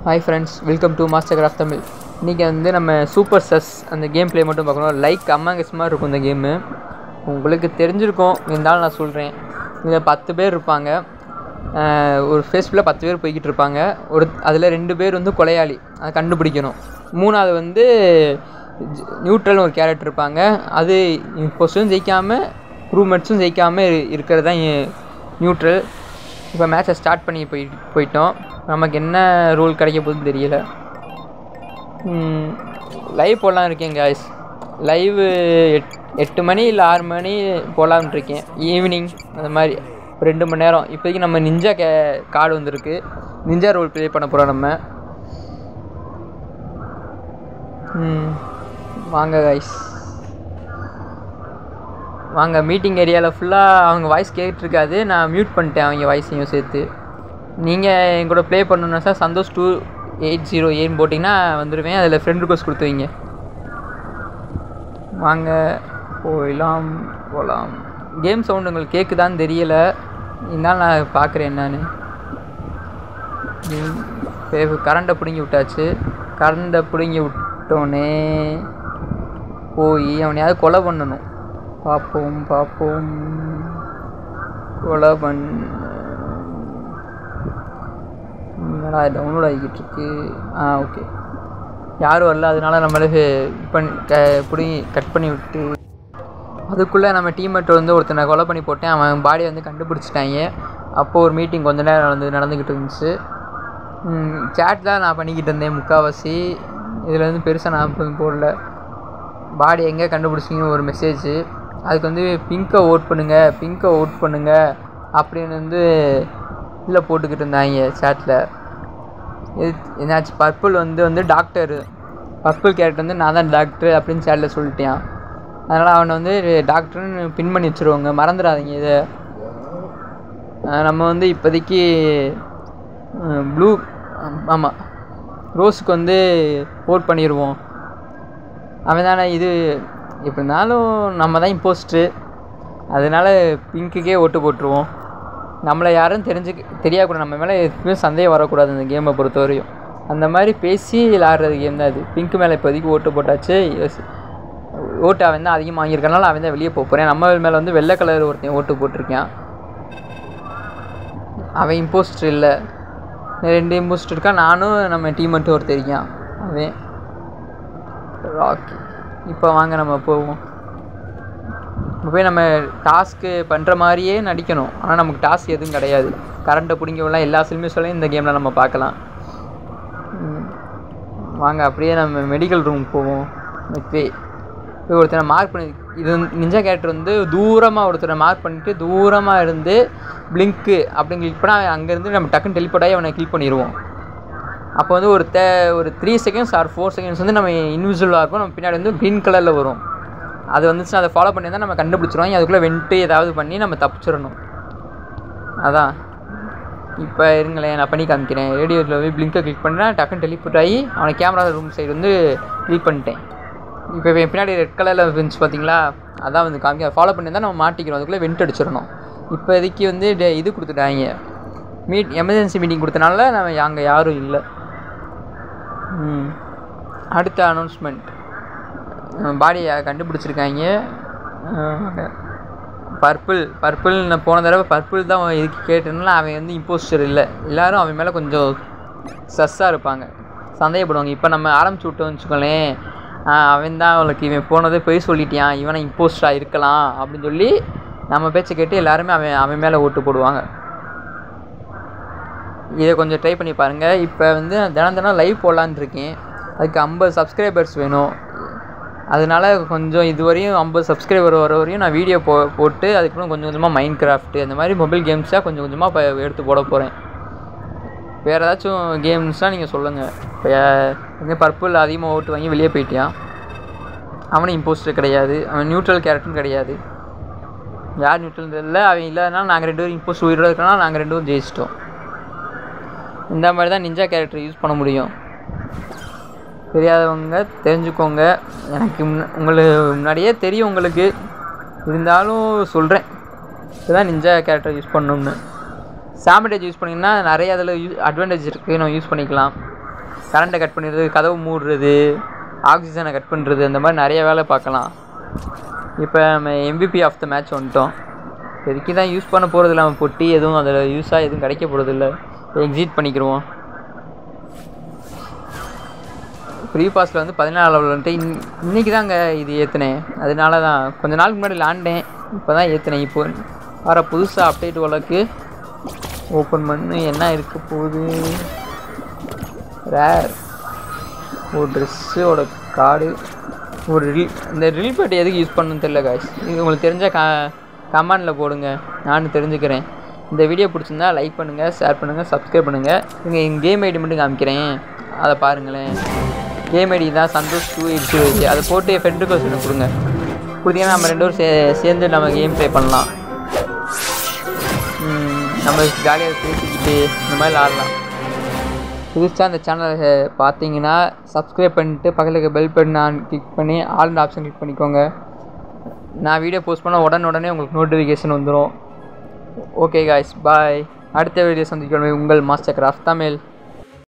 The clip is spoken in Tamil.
Hi friends, welcome to Mastercraft Tamil. இன்றைக்கி வந்து நம்ம சூப்பர் சஸ் அந்த கேம் ப்ளே மட்டும் பார்க்கணும். லைக் அமாங் அஸ் மாதிரி இருக்கும் இந்த கேமு. உங்களுக்கு தெரிஞ்சிருக்கும், இருந்தாலும் நான் சொல்கிறேன். இதில் 10 பேர் இருப்பாங்க. ஒரு ஃபேஸ்புக்கில் 10 பேர் போய்கிட்டு இருப்பாங்க. அதில் 2 பேர் வந்து கொலையாளி, அதை கண்டுபிடிக்கணும். 3ஆவது வந்து நியூட்ரல்னு ஒரு கேரக்டர் இருப்பாங்க. அது ஃபர்ஸ்ட்டும் ஜெயிக்காமல் க்ரூமெட்ஸும் ஜெயிக்காமல் இருக்கிறது தான் நியூட்ரல். இப்போ மேட்சை ஸ்டார்ட் பண்ணி போயிட்டோம். நமக்கு என்ன ரூல் கிடைக்க போகுதுன்னு தெரியல. லைவ் போடலான்னு இருக்கேன் காய்ஸ். லைவு 8 மணி இல்லை 6 மணி போடலான்னு இருக்கேன். ஈவினிங் அந்த மாதிரி 2 மணி நேரம். இப்போதைக்கு நம்ம நிஞ்சா கார்டு வந்திருக்கு. நிஞ்சா ரோல் ப்ளே பண்ண போகிறோம் நம்ம. வாங்க காய்ஸ், வாங்க. மீட்டிங் ஏரியாவில் ஃபுல்லாக அவங்க வாய்ஸ் கேட்டுருக்காது. நான் மியூட் பண்ணிட்டேன் அவங்க வாய்ஸையும் சேர்த்து. நீங்கள் எங்கூட ப்ளே பண்ணணுன்னா சார் சந்தோஷ் 280 போட்டிங்கன்னா வந்துடுவேன். அதில் ஃப்ரெண்ட் ரிக்வெஸ்ட் கொடுத்து வைங்க. வாங்க போகலாம். கேம் சவுண்டு உங்களுக்கு கேட்குதான்னு தெரியலை, இருந்தாலும் நான் பார்க்குறேன் என்னான்னு. கரண்டை பிடுங்கி விட்டாச்சு. கரண்டை பிடுங்கி விட்டோன்னே போய் அவனையாவது கொலை பண்ணணும். பார்ப்போம். கொலை டவுன்லோட் ஆகிக்கிட்டு இருக்கு. ஓகே, யாரும் வரல, அதனால நம்மளுக்கு பிடிங்கி கட் பண்ணி விட்டு அதுக்குள்ளே நம்ம டீம்மேட் வந்து ஒருத்தனை கொலை பண்ணி போட்டேன். அவன் பாடியை வந்து கண்டுபிடிச்சிட்டாங்க. அப்போது ஒரு மீட்டிங் கொஞ்ச நேரம் நடந்துக்கிட்டு இருந்துச்சு. சேட் தான் நான் பண்ணிக்கிட்டு இருந்தேன் முக்கால்வாசி. இதில் வந்து பெருசாக நான் போடல. பாடி எங்கே கண்டுபிடிச்சிங்கன்னு ஒரு மெசேஜ். அதுக்கு வந்து பிங்கை ஓட் பண்ணுங்கள் அப்படின்னு வந்து இதில் போட்டுக்கிட்டு இருந்தாங்க சேட்டில். என்னாச்சு, பர்பிள் வந்து டாக்டரு, பர்பிள் கேரக்டர் வந்து நான் தான் டாக்டர் அப்படின்னு சேட்டில் சொல்லிட்டேன். அதனால் அவனை வந்து டாக்டர்னு பின் பண்ணி வச்சுருவாங்க, மறந்துடாதீங்க இதை. நம்ம வந்து இப்போதைக்கு ப்ளூ, ஆமாம், ரோஸுக்கு வந்து ஓட் பண்ணிடுவோம். அவன் தானே இது. எப்படி இருந்தாலும் நம்ம தான் இம்போஸ்ட்ரு, அதனால் பிங்க்குக்கே ஓட்டு போட்டுருவோம். நம்மளை யாரும் தெரியாக்கூடாது, நம்ம மேலே எதுவுமே சந்தேகம் வரக்கூடாது இந்த கேமை பொறுத்தவரையும். அந்த மாதிரி பேசி விளாட்றது கேம் தான் அது. பிங்க்கு மேலே இப்போதைக்கு ஓட்டு போட்டாச்சு. ஓட்டு அவன் தான் அதிகமாக வாங்கியிருக்கனால அவன் தான் வெளியே போகிறேன். நம்ம மேலே வந்து வெள்ளை கலர் ஒருத்தன் ஓட்டு போட்டிருக்கான். அவன் இம்போஸ்டர் இல்லை, 2 இம்போஸ்டர் இருக்கான். நானும் நம்ம டீம் மட்டும் ஒருத்தர் இருக்கான், அவன் ராக்கி. இப்போ வாங்க நம்ம போவோம். இப்போ போய் நம்ம டாஸ்க்கு பண்ணுற மாதிரியே நடிக்கணும். ஆனால் நமக்கு டாஸ்க் எதுவும் கிடையாது. கரண்ட்டை பிடிங்கலாம் எல்லா சில்மிஸ்லையும் இந்த கேமில் நம்ம பார்க்கலாம். வாங்க அப்படியே நம்ம மெடிக்கல் ரூம் போவோம். போய் ஒருத்தனை மார்க் பண்ணி, இது நிஞ்சா கேரக்டர் வந்து தூரமாக ஒருத்தரை மார்க் பண்ணிவிட்டு தூரமாக இருந்து பிளிங்க்கு அப்படின்னு கிளிக் பண்ணால் அங்கேருந்து நம்ம டக்குன்னு டெலிபோர்ட் ஆகி அவனை கிளிக் பண்ணிடுவோம். அப்போ வந்து ஒரு 3 செகண்ட்ஸ் ஆர் 4 செகண்ட்ஸ் வந்து நம்ம இன்விசிபிளாக இருக்கும். நம்ம பின்னாடி வந்து க்ரீன் கலரில் வரும். அது வந்துச்சுன்னா அதை ஃபாலோ பண்ணி தான் நம்ம கண்டுபிடிச்சிருவோம். அதுக்குள்ளே வென்ட்டு ஏதாவது பண்ணி நம்ம தப்பிச்சிடணும். அதான் இப்போ இருங்களேன், நான் பண்ணி காமிக்கிறேன். ரேடியோவில் போய் பிளிங்கை கிளிக் பண்ணுறேன், டக்குன்னு டெலிபோர்ட் ஆகி அவனை கேமரா ரூம் சைடு வந்து கிளிக் பண்ணிட்டேன். இப்போ பின்னாடி ரெட் கலரில் இருந்துச்சு பார்த்தீங்களா, அதான் வந்து காமிக்க. அதை ஃபாலோ பண்ணி தான் நம்ம மாட்டிக்கிறோம். அதுக்குள்ளே வென்ட் அடிச்சிடணும். இப்போதைக்கு வந்து இது கொடுத்துட்டாங்க, எமர்ஜென்சி மீட்டிங் கொடுத்தனால நம்ம அங்கே யாரும் இல்லை. அடுத்த அனௌன்ஸ்மெண்ட், பாடியை கண்டுபிடிச்சிருக்காங்க. பர்பிள் நான் போன தடவை பர்பிள் தான் இதுக்கு கேட்டதுனால அவன் வந்து இம்போஸ்டர் இல்லை. எல்லோரும் அவன் மேலே கொஞ்சம் சஸ்ஸாக இருப்பாங்க, சந்தேகப்படுவாங்க. இப்போ நம்ம ஆரம்பிச்சு விட்டோம்னு வச்சுக்கோங்களேன், அவன் தான் அவளுக்கு இவன் போனதே போய் சொல்லிட்டியான், இவனை இம்போஸ்டராக இருக்கலாம் அப்படின்னு சொல்லி நம்ம பேச்சை கேட்டு எல்லாருமே அவன் மேலே ஓட்டு போடுவாங்க. இதை கொஞ்சம் ட்ரை பண்ணி பாருங்கள். இப்போ வந்து தினம் லைவ் போடலான்னு இருக்கேன். அதுக்கு 50 சப்ஸ்கிரைபர்ஸ் வேணும். அதனால் கொஞ்சம் இதுவரையும் 50 சப்ஸ்கிரைபர் வர வரையும் நான் வீடியோ போட்டு அதுக்கப்புறம் கொஞ்சம் கொஞ்சமாக மைண்ட் கிராஃப்ட்டு அந்த மாதிரி மொபைல் கேம்ஸாக கொஞ்சம் கொஞ்சமாக இப்போ எடுத்து போட போகிறேன். வேறு ஏதாச்சும் கேம்ஸ்னால் நீங்கள் சொல்லுங்கள். இப்போ எங்கே பர்பிள் அதிகமாக ஓட்டு வாங்கி வெளியே போயிட்டான். அவனும் இம்போஸ்டர் கிடையாது, அவன் நியூட்ரல் கேரக்டரும் கிடையாது. யார் நியூட்ரல் தெரியல. அவன் இல்லாதனால நாங்கள் 2 பேரும் இம்போஸ்டர் உயிரோடு இருக்கனால நாங்கள் 2 பேரும் ஜெயிச்சிட்டோம். இந்த மாதிரி தான் நிஞ்சா கேரக்டர் யூஸ் பண்ண முடியும். தெரியாதவங்க தெரிஞ்சுக்கோங்க. எனக்கு உங்களுக்கு முன்னாடியே தெரியும் உங்களுக்கு, இருந்தாலும் சொல்கிறேன். இதுதான் நிஞ்சா கேரக்டர் யூஸ் பண்ணணும்னு. சாம்பிடேஜ் யூஸ் பண்ணிங்கன்னா நிறைய அதில் அட்வான்டேஜ் இருக்குது, நம்ம யூஸ் பண்ணிக்கலாம். கரண்ட்டை கட் பண்ணிடுறது, கதவு மூடுறது, ஆக்சிஜனை கட் பண்ணுறது, அந்த மாதிரி நிறைய வேலை பார்க்கலாம். இப்போ நம்ம MVP ஆஃப் த மேட்ச் வந்துட்டோம். எதுக்கு தான் யூஸ் பண்ண போகிறதில்ல, நம்ம பொட்டி எதுவும் அதில் யூஸாக எதுவும் கிடைக்க போகிறதில்ல. எக்ஸிட் பண்ணிக்கிடுவோம். ஃப்ரீ பாஸில் வந்து 14 லெவல் வந்துட்டு இன்றைக்கி தாங்க இது ஏற்றினேன். அதனால தான் கொஞ்சம் நாளுக்கு முன்னாடி விளாண்டேன், இப்போ தான் ஏற்றினேன். இப்போ வர புதுசாக அப்டேட் வழக்கு ஓப்பன் பண்ணு. என்ன இருக்க போகுது? ரேர் ஒரு ட்ரெஸ்ஸோட கார்டு, ஒரு இந்த ரில் பேட் எதுக்கு யூஸ் பண்ணணும்னு தெரியல காய்ஸ். இது உங்களுக்கு தெரிஞ்ச கமெண்டில் போடுங்க, நானும் தெரிஞ்சுக்கிறேன். இந்த வீடியோ பிடிச்சிருந்தா லைக் பண்ணுங்கள், ஷேர் பண்ணுங்கள், சப்ஸ்கிரைப் பண்ணுங்கள். இங்கே கேம் ஐடி மட்டும் காமிக்கிறேன், அதை பாருங்களேன். கேம் ஐடி தான் சந்தோஷ் 280. அதை போட்டு என் ஃப்ரெண்டுக்கு சொல்லி கொடுங்க. கொடுத்தீங்கன்னா நம்ம 2 பேரும் சேர்ந்து நம்ம கேம் ப்ளே பண்ணலாம். நம்ம ஜாலியாக பேசிக்கிட்டு இந்த மாதிரி ஆடலாம். புதுசாக அந்த சேனலை பார்த்தீங்கன்னா சப்ஸ்கிரைப் பண்ணிட்டு பக்கத்தில் இருக்க பெல் பட்டன் கிளிக் பண்ணி ஆல் ஆப்ஷன் கிளிக் பண்ணிக்கோங்க. நான் வீடியோ போஸ்ட் பண்ணால் உடனே உங்களுக்கு நோட்டிஃபிகேஷன் வந்துடும். ஓகே காய்ஸ், பாய். அடுத்த வீடியோ சந்திக்கணும். உங்கள் மாஸ்டர் கிராஃப்ட் தமிழ்.